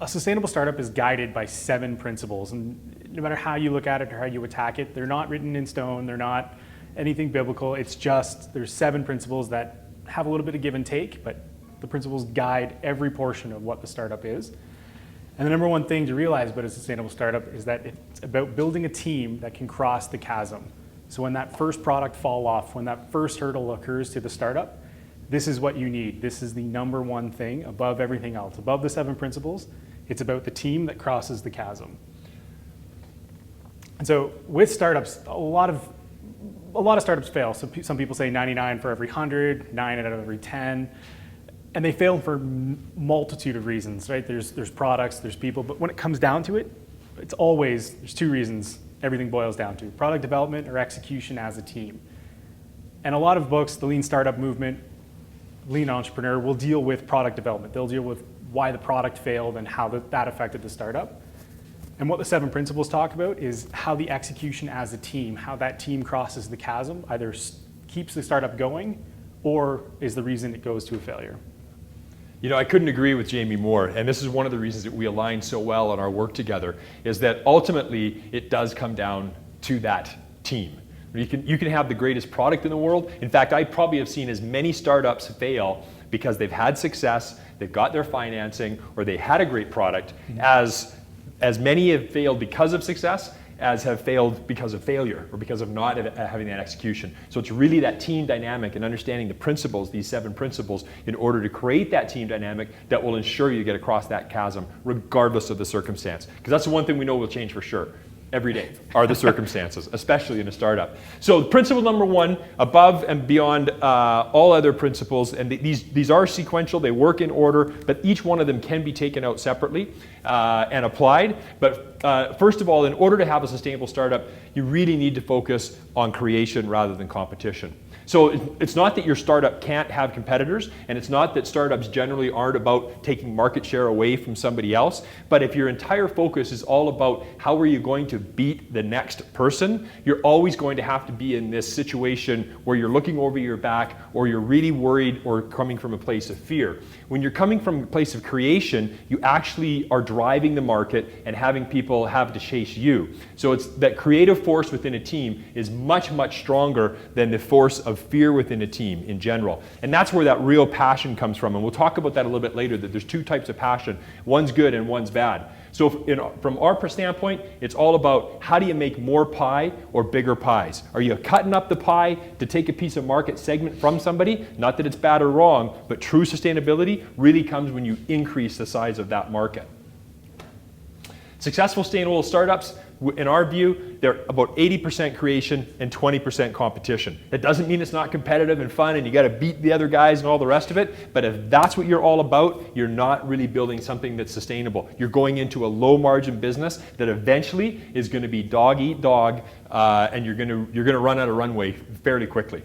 a sustainable startup is guided by 7 principles, and no matter how you look at it or how you attack it, they're not written in stone, they're not anything biblical. It's just there's 7 principles that have a little bit of give and take, but the principles guide every portion of what the startup is. And the number one thing to realize about a sustainable startup is that it's about building a team that can cross the chasm. So when that first product fall off, when that first hurdle occurs to the startup, this is what you need. This is the number one thing above everything else. Above the 7 principles, it's about the team that crosses the chasm. And so with startups, a lot of startups fail. So some people say 99 for every 100, 9 out of every 10. And they fail for multitude of reasons, right? There's products, there's people, but when it comes down to it, there's 2 reasons everything boils down to: product development or execution as a team. And a lot of books, the Lean Startup Movement, Lean Entrepreneur, will deal with product development. They'll deal with why the product failed and how that affected the startup. And what the 7 principles talk about is how the execution as a team, how that team crosses the chasm, either keeps the startup going or is the reason it goes to a failure. You know, I couldn't agree with Jamie more, and this is one of the reasons that we align so well on our work together, is that ultimately it does come down to that team. You can have the greatest product in the world. In fact, I probably have seen as many startups fail because they've had success, they've got their financing, or they had a great product, as many have failed because of success as have failed because of failure or because of not having that execution. So it's really that team dynamic and understanding the principles, these 7 principles, in order to create that team dynamic that will ensure you get across that chasm regardless of the circumstance. Because that's the one thing we know will change for sure. Every day are the circumstances, especially in a startup. So principle number 1, above and beyond all other principles, and these are sequential, they work in order, but each one of them can be taken out separately and applied. But first of all, in order to have a sustainable startup, you really need to focus on creation rather than competition. So it's not that your startup can't have competitors, and it's not that startups generally aren't about taking market share away from somebody else, but if your entire focus is all about how are you going to beat the next person, you're always going to have to be in this situation where you're looking over your back or you're really worried or coming from a place of fear. When you're coming from a place of creation, you actually are driving the market and having people have to chase you. So it's that creative force within a team is much, much stronger than the force of fear within a team in general. And that's where that real passion comes from. And we'll talk about that a little bit later, that there's 2 types of passion. One's good and one's bad. So from our standpoint, it's all about how do you make more pie or bigger pies? Are you cutting up the pie to take a piece of market segment from somebody? Not that it's bad or wrong, but true sustainability really comes when you increase the size of that market. Successful sustainable startups, in our view, they're about 80% creation and 20% competition. That doesn't mean it's not competitive and fun and you got to beat the other guys and all the rest of it, but if that's what you're all about, you're not really building something that's sustainable. You're going into a low margin business that eventually is going to be dog eat dog, and you're going to run out of runway fairly quickly.